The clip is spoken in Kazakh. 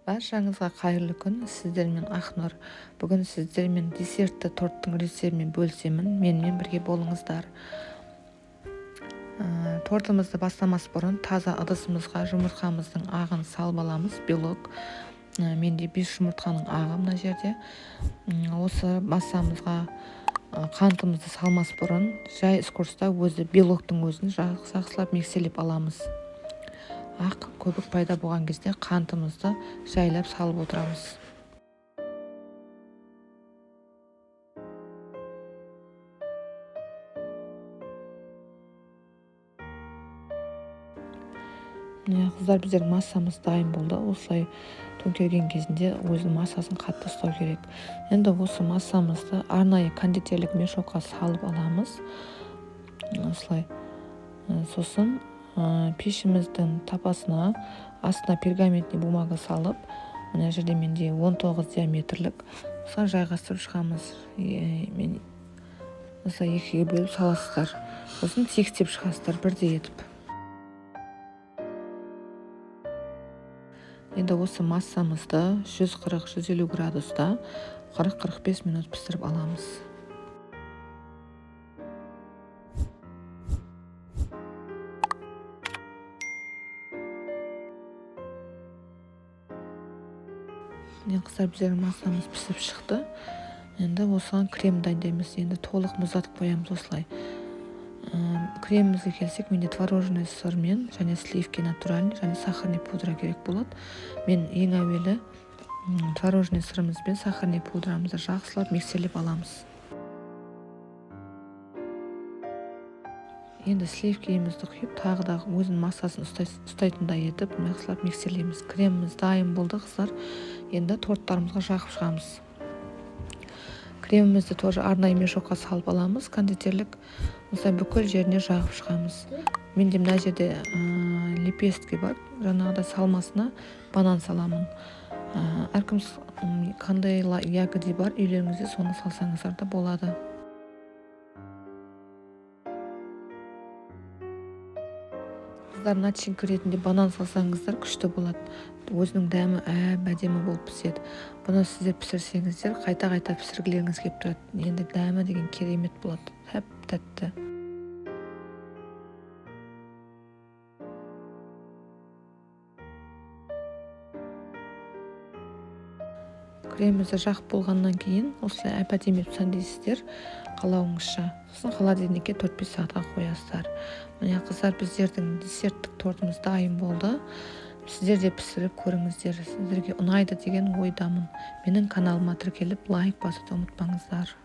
Баршаңызға қайырлы күн. Сіздермен Ақнұр. Бүгін сіздермен десертті торттың рецептімен бөлісемін. Менімен бірге болыңыздар. Тортымызды бастамас бұрын таза ыдысымызға жұмыртқамыздың ағын салып аламыз. Белок. Менде 5 жұмыртқаның ағы мына жерде. Осы массамызға қантымызды салмас бұрын жай искусствода өзі белоктың өзін жақсылап миксерлеп аламыз. Ақ көбік пайда болған кезде қантымызды жайлап салып отырамыз. Қыздар, біздердің массамыз дайын болды. Осылай төңкерген кезінде өзінің массасын қатты ұстау керек. Енді осы массамызды арнайы кондитерлік мешокқа салып аламыз. Осылай. Сосын пешіміздің тапасына астына пергаментный бумага салып, мына жерде менде 19 диаметрлік осылай жайғастырып шығамыз. Мен осылай екіге бөліп саласыздар. Сосын тегістеп шығасыздар бірдей етіп. Енді осы массамызды 140-150 градуста 40-45 минут пісіріп аламыз. Қыздар, біздердің массамыз пісіп шықты. Енді осыған крем дайындаймыз. Енді толық мұздатып қоямыз осылай. Кремімізге келсек, менде творожный сырмен және сливки натуральный және сахарный пудра керек болады. Мен ең әуелі творожный сырымыз бен сахарный пудрамызды жақсылап миксерлеп аламыз. Енді сливкемізді құйып, тағы да өзінің массасын ұстайтындай етіп, жақсылап миксерлейміз. Креміміз дайын болды, қыздар. Енді торттарымызға жағып шығамыз. Кремімізді тоже арнайы мешокқа салып аламыз, кондитерлік. Осылай бүкіл жеріне жағып шығамыз. Менде мына жерде лепестки бар. Жаңағыда салмасына банан саламын. Әркім қандай ягода бар үйлеріңізде, соны салсаңыздар да болады. Қыздар, начинка ретінде банан салсаңыздар күшті болады. Өзінің дәмі әдемі болып піседі. Бұны сіздер пісірсеңіздер, қайта-қайта пісіргілеріңіз келіп тұрады. Енді дәмі деген керемет болады. Тәтті. Кремімізді жақып болғаннан кейін осылай әп-әдемі дейсіздер, қалауыңызша. Сосын холодильникке 4-5 сағатқа қоясыздар. Міне қыздар, біздердің десерттік тортымыз дайын болды. Сіздер де пісіріп көріңіздер. Сіздерге ұнайды деген ойдамын. Менің каналыма тіркеліп лайк басуды ұмытпаңыздар.